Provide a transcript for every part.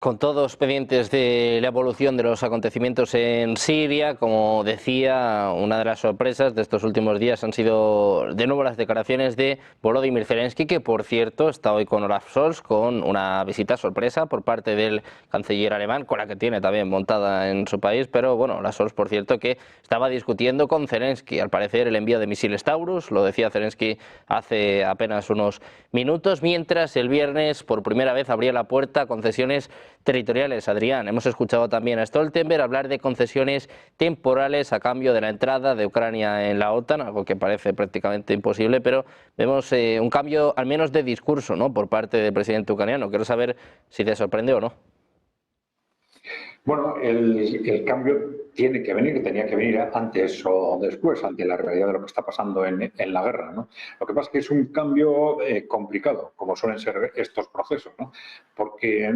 Con todos pendientes de la evolución de los acontecimientos en Siria, como decía, una de las sorpresas de estos últimos días han sido de nuevo las declaraciones de Volodymyr Zelensky, que por cierto está hoy con Olaf Scholz, con una visita sorpresa por parte del canciller alemán, con la que tiene también montada en su país, pero bueno, Olaf Scholz, por cierto, que estaba discutiendo con Zelensky, al parecer el envío de misiles Taurus, lo decía Zelensky hace apenas unos minutos, mientras el viernes por primera vez abría la puerta a concesiones territoriales. Adrián, hemos escuchado también a Stoltenberg hablar de concesiones temporales a cambio de la entrada de Ucrania en la OTAN, algo que parece prácticamente imposible, pero vemos un cambio al menos de discurso, ¿no?, por parte del presidente ucraniano. Quiero saber si te sorprende o no. Bueno, el cambio tiene que venir, tenía que venir antes o después, ante la realidad de lo que está pasando en la guerra, ¿no? Lo que pasa es que es un cambio complicado, como suelen ser estos procesos, ¿no? Porque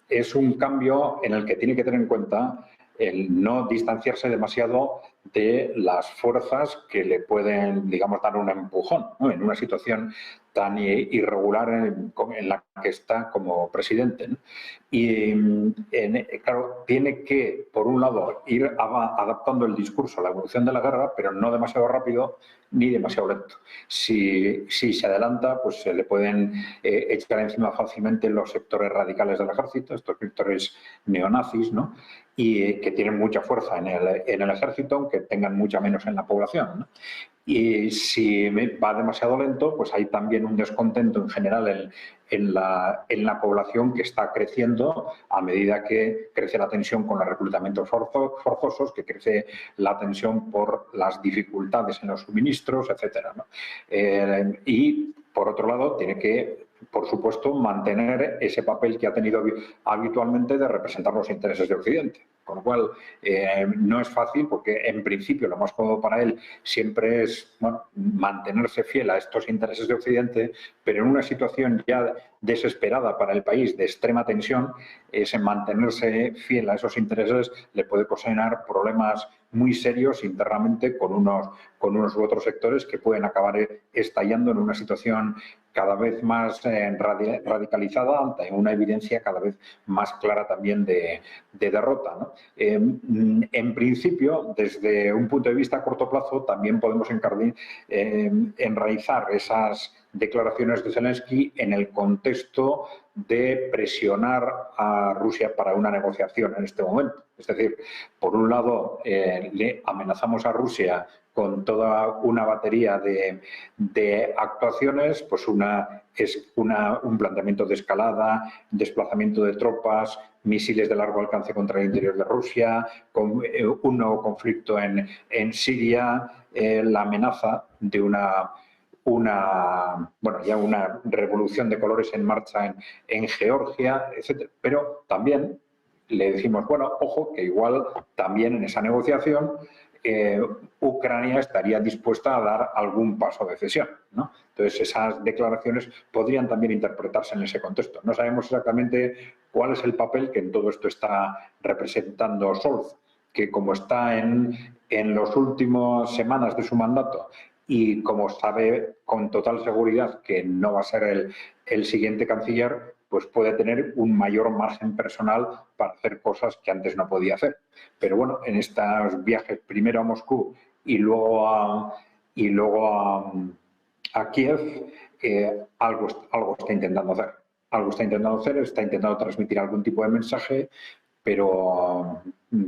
es un cambio en el que tiene que tener en cuenta el no distanciarse demasiado de las fuerzas que le pueden, digamos, dar un empujón, ¿no?, en una situación tan irregular en la que está como presidente, ¿no? Y, claro, tiene que, por un lado, ir adaptando el discurso a la evolución de la guerra, pero no demasiado rápido ni demasiado lento. Si se adelanta, pues se le pueden echar encima fácilmente los sectores radicales del ejército, estos sectores neonazis, ¿no?, y que tienen mucha fuerza en el ejército, aunque tengan mucha menos en la población, ¿no? Y si va demasiado lento, pues hay también un descontento en general en la población, que está creciendo a medida que crece la tensión con los reclutamientos forzosos, que crece la tensión por las dificultades en los suministros, etcétera, ¿no? Y, por otro lado, tiene que, por supuesto, mantener ese papel que ha tenido habitualmente de representar los intereses de Occidente. Con lo cual, no es fácil, porque en principio lo más cómodo para él siempre es, bueno, mantenerse fiel a estos intereses de Occidente, pero en una situación ya desesperada para el país, de extrema tensión, ese mantenerse fiel a esos intereses le puede ocasionar problemas muy serios internamente con unos u otros sectores, que pueden acabar estallando en una situación cada vez más radicalizada, ante una evidencia cada vez más clara también de derrota, ¿no? En principio, desde un punto de vista a corto plazo, también podemos enraizar esas declaraciones de Zelensky en el contexto de presionar a Rusia para una negociación en este momento. Es decir, por un lado, le amenazamos a Rusia con toda una batería de actuaciones, pues es un planteamiento de escalada, desplazamiento de tropas, misiles de largo alcance contra el interior de Rusia, un nuevo conflicto en Siria, la amenaza de una revolución de colores en marcha en Georgia, etc. Pero también le decimos, bueno, ojo, que igual también en esa negociación Ucrania estaría dispuesta a dar algún paso de cesión, ¿no? Entonces, esas declaraciones podrían también interpretarse en ese contexto. No sabemos exactamente cuál es el papel que en todo esto está representando Scholz, que, como está en las últimas semanas de su mandato, y como sabe con total seguridad que no va a ser el siguiente canciller, pues puede tener un mayor margen personal para hacer cosas que antes no podía hacer. Pero bueno, en estos viajes, primero a Moscú y luego a Kiev, algo está intentando hacer. Algo está intentando hacer, está intentando transmitir algún tipo de mensaje, pero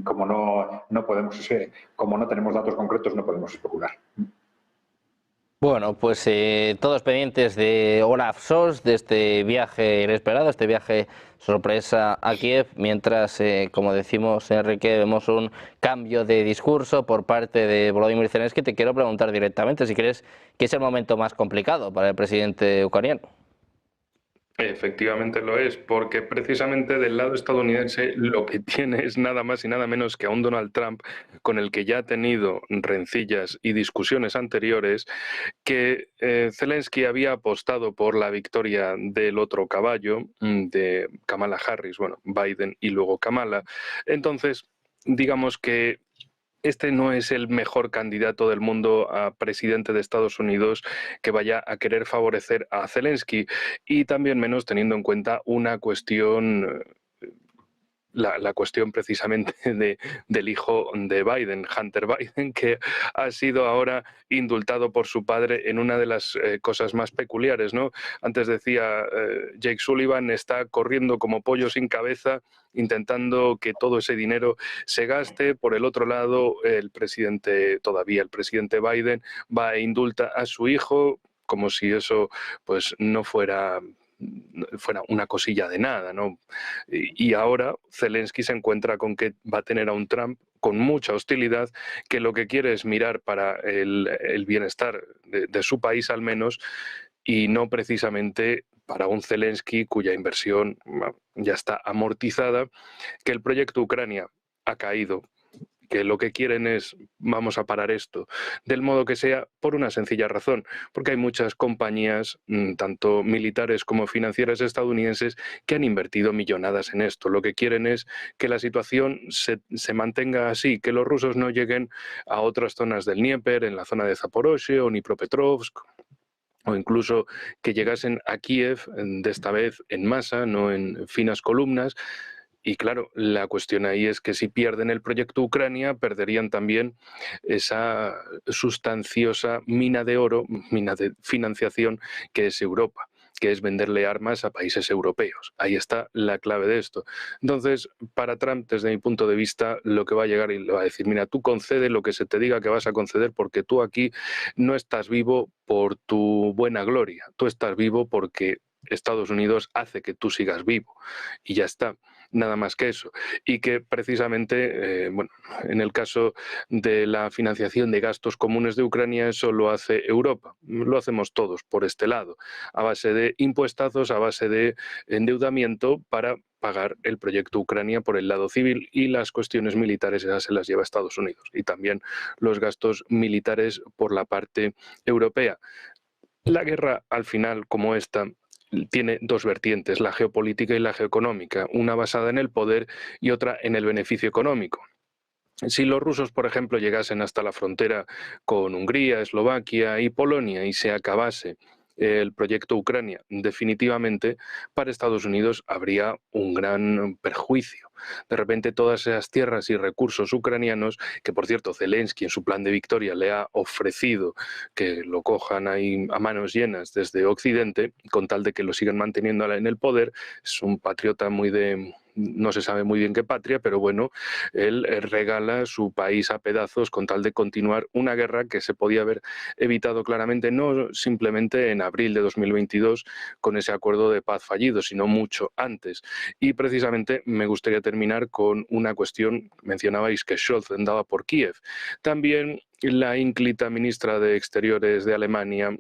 como no podemos, como no tenemos datos concretos, no podemos especular. Bueno, pues todos pendientes de Olaf Scholz, de este viaje inesperado, este viaje sorpresa a Kiev, mientras, como decimos, Enrique, vemos un cambio de discurso por parte de Volodymyr Zelensky. Te quiero preguntar directamente si crees que es el momento más complicado para el presidente ucraniano. Efectivamente lo es, porque precisamente del lado estadounidense lo que tiene es nada más y nada menos que a un Donald Trump con el que ya ha tenido rencillas y discusiones anteriores, que Zelensky había apostado por la victoria del otro caballo, de Kamala Harris, bueno, Biden y luego Kamala. Entonces, digamos que este no es el mejor candidato del mundo a presidente de Estados Unidos que vaya a querer favorecer a Zelensky, y también menos teniendo en cuenta una cuestión la cuestión precisamente del hijo de Biden, Hunter Biden, que ha sido ahora indultado por su padre en una de las cosas más peculiares, ¿no? Antes decía Jake Sullivan, está corriendo como pollo sin cabeza, intentando que todo ese dinero se gaste. Por el otro lado, el presidente Biden, va e indulta a su hijo, como si eso pues no fuera una cosilla de nada, ¿no? Y ahora Zelensky se encuentra con que va a tener a un Trump con mucha hostilidad, que lo que quiere es mirar para el bienestar de su país al menos, y no precisamente para un Zelensky cuya inversión ya está amortizada, que el proyecto Ucrania ha caído, que lo que quieren es vamos a parar esto, del modo que sea, por una sencilla razón, porque hay muchas compañías, tanto militares como financieras estadounidenses, que han invertido millonadas en esto. Lo que quieren es que la situación se mantenga así, que los rusos no lleguen a otras zonas del Dnieper, en la zona de Zaporozhye o Dnipropetrovsk, o incluso que llegasen a Kiev, de esta vez en masa, no en finas columnas. Y claro, la cuestión ahí es que si pierden el proyecto Ucrania, perderían también esa sustanciosa mina de oro, mina de financiación que es Europa, que es venderle armas a países europeos. Ahí está la clave de esto. Entonces, para Trump, desde mi punto de vista, lo que va a llegar y le va a decir, mira, tú concede lo que se te diga que vas a conceder, porque tú aquí no estás vivo por tu buena gloria, tú estás vivo porque Estados Unidos hace que tú sigas vivo, y ya está, nada más que eso. Y que precisamente, bueno, en el caso de la financiación de gastos comunes de Ucrania, eso lo hace Europa, lo hacemos todos por este lado, a base de impuestazos, a base de endeudamiento para pagar el proyecto Ucrania por el lado civil, y las cuestiones militares esas se las lleva Estados Unidos, y también los gastos militares por la parte europea. La guerra, al final, como esta, tiene dos vertientes, la geopolítica y la geoeconómica, una basada en el poder y otra en el beneficio económico. Si los rusos, por ejemplo, llegasen hasta la frontera con Hungría, Eslovaquia y Polonia y se acabase el proyecto Ucrania, definitivamente para Estados Unidos habría un gran perjuicio. De repente todas esas tierras y recursos ucranianos, que por cierto Zelensky en su plan de victoria le ha ofrecido que lo cojan ahí a manos llenas desde Occidente, con tal de que lo sigan manteniendo en el poder, es un patriota muy de... no se sabe muy bien qué patria, pero bueno, él regala su país a pedazos con tal de continuar una guerra que se podía haber evitado claramente, no simplemente en abril de 2022 con ese acuerdo de paz fallido, sino mucho antes. Y precisamente me gustaría terminar con una cuestión, mencionabais que Scholz andaba por Kiev. También la ínclita ministra de Exteriores de Alemania,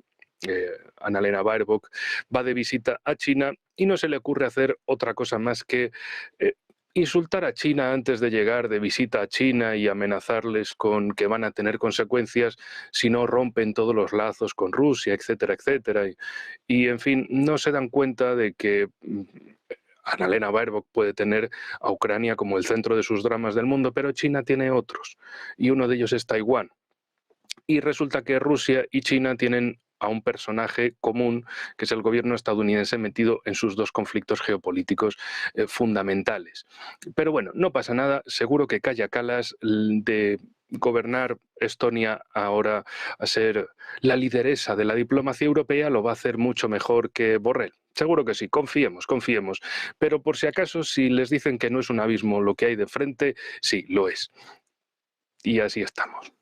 Annalena Baerbock, va de visita a China y no se le ocurre hacer otra cosa más que insultar a China antes de llegar de visita a China y amenazarles con que van a tener consecuencias si no rompen todos los lazos con Rusia, etcétera, etcétera. Y en fin, no se dan cuenta de que Annalena Baerbock puede tener a Ucrania como el centro de sus dramas del mundo, pero China tiene otros, y uno de ellos es Taiwán. Y resulta que Rusia y China tienen a un personaje común, que es el gobierno estadounidense metido en sus dos conflictos geopolíticos fundamentales. Pero bueno, no pasa nada, seguro que Kaja Kallas, de gobernar Estonia ahora a ser la lideresa de la diplomacia europea, lo va a hacer mucho mejor que Borrell. Seguro que sí, confiemos, confiemos. Pero por si acaso, si les dicen que no es un abismo lo que hay de frente, sí, lo es. Y así estamos.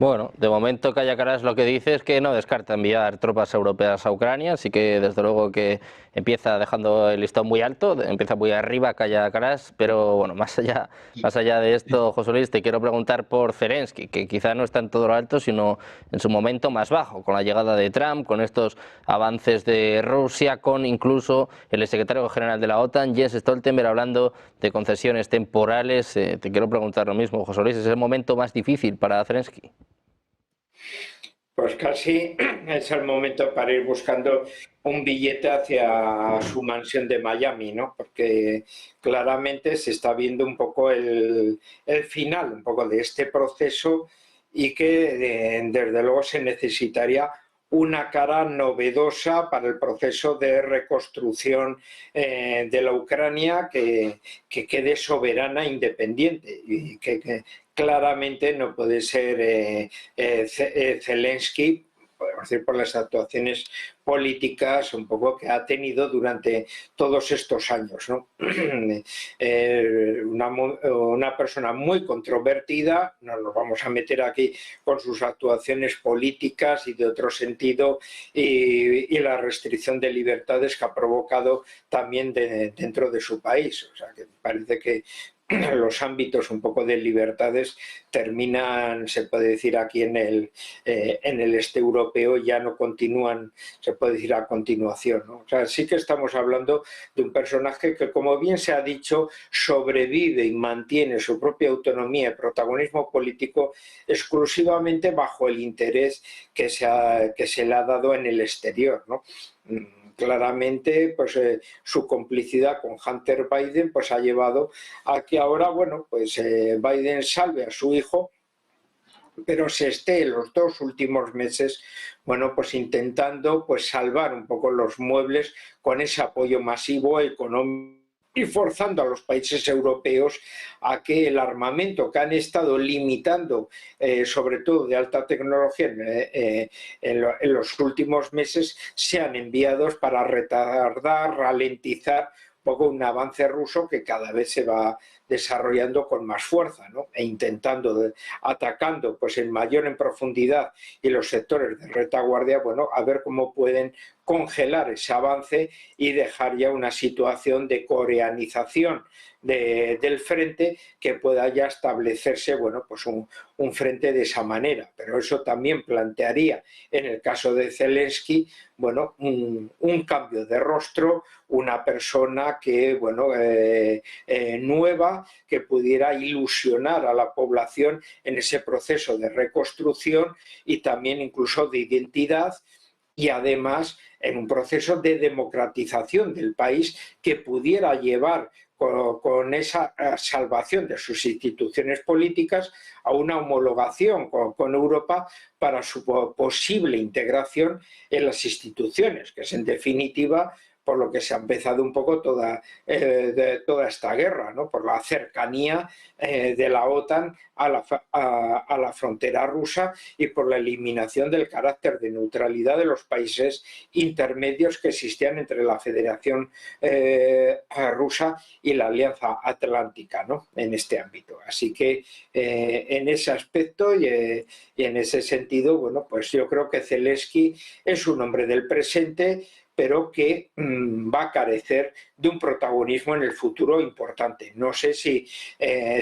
Bueno, de momento Kaja Kallas lo que dice es que no descarta enviar tropas europeas a Ucrania, así que desde luego que empieza dejando el listón muy alto, empieza muy arriba Kaja Kallas, pero bueno, más allá de esto, José Luis, te quiero preguntar por Zelensky, que quizá no está en todo lo alto, sino en su momento más bajo, con la llegada de Trump, con estos avances de Rusia, con incluso el secretario general de la OTAN, Jens Stoltenberg, hablando de concesiones temporales. Te quiero preguntar lo mismo, José Luis, ¿es el momento más difícil para Zelensky? Pues casi es el momento para ir buscando un billete hacia su mansión de Miami, ¿no? Porque claramente se está viendo un poco el final un poco de este proceso, y que desde luego se necesitaría una cara novedosa para el proceso de reconstrucción de la Ucrania que quede soberana e independiente y que claramente no puede ser Zelensky, podemos decir, por las actuaciones políticas un poco que ha tenido durante todos estos años, ¿no? Una persona muy controvertida, no nos vamos a meter aquí con sus actuaciones políticas y de otro sentido, y la restricción de libertades que ha provocado también dentro de su país. O sea, que parece que los ámbitos un poco de libertades terminan, se puede decir aquí en el este europeo, ya no continúan, se puede decir a continuación, ¿no? O sea, sí que estamos hablando de un personaje que, como bien se ha dicho, sobrevive y mantiene su propia autonomía y protagonismo político exclusivamente bajo el interés que se le ha dado en el exterior, ¿no? Claramente, pues su complicidad con Hunter Biden pues ha llevado a que ahora, bueno, pues Biden salve a su hijo, pero se esté los 2 últimos meses, bueno, pues intentando pues salvar un poco los muebles con ese apoyo masivo económico y forzando a los países europeos a que el armamento que han estado limitando, sobre todo de alta tecnología en los últimos meses, sean enviados para retardar, ralentizar un poco un avance ruso que cada vez se va desarrollando con más fuerza, ¿no? E intentando, atacando pues en mayor en profundidad y los sectores de retaguardia, bueno, a ver cómo pueden congelar ese avance y dejar ya una situación de coreanización del frente que pueda ya establecerse, bueno, pues un frente de esa manera. Pero eso también plantearía, en el caso de Zelensky, bueno, un cambio de rostro, una persona que, bueno, nueva, que pudiera ilusionar a la población en ese proceso de reconstrucción y también incluso de identidad, y además en un proceso de democratización del país que pudiera llevar con esa salvación de sus instituciones políticas a una homologación con Europa para su posible integración en las instituciones, que es en definitiva por lo que se ha empezado un poco toda esta guerra, ¿no? Por la cercanía de la OTAN a la frontera rusa y por la eliminación del carácter de neutralidad de los países intermedios que existían entre la Federación Rusa y la Alianza Atlántica, ¿no? En este ámbito. Así que en ese aspecto y en ese sentido, bueno, pues yo creo que Zelensky es un hombre del presente, pero que va a carecer de un protagonismo en el futuro importante. No sé si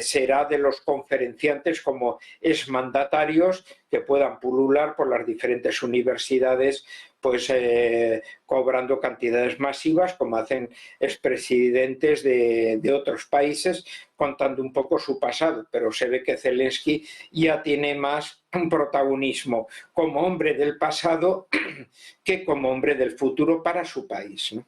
será de los conferenciantes como exmandatarios que puedan pulular por las diferentes universidades, pues cobrando cantidades masivas, como hacen expresidentes de otros países, contando un poco su pasado. Pero se ve que Zelensky ya tiene más un protagonismo como hombre del pasado que como hombre del futuro para su país, ¿no?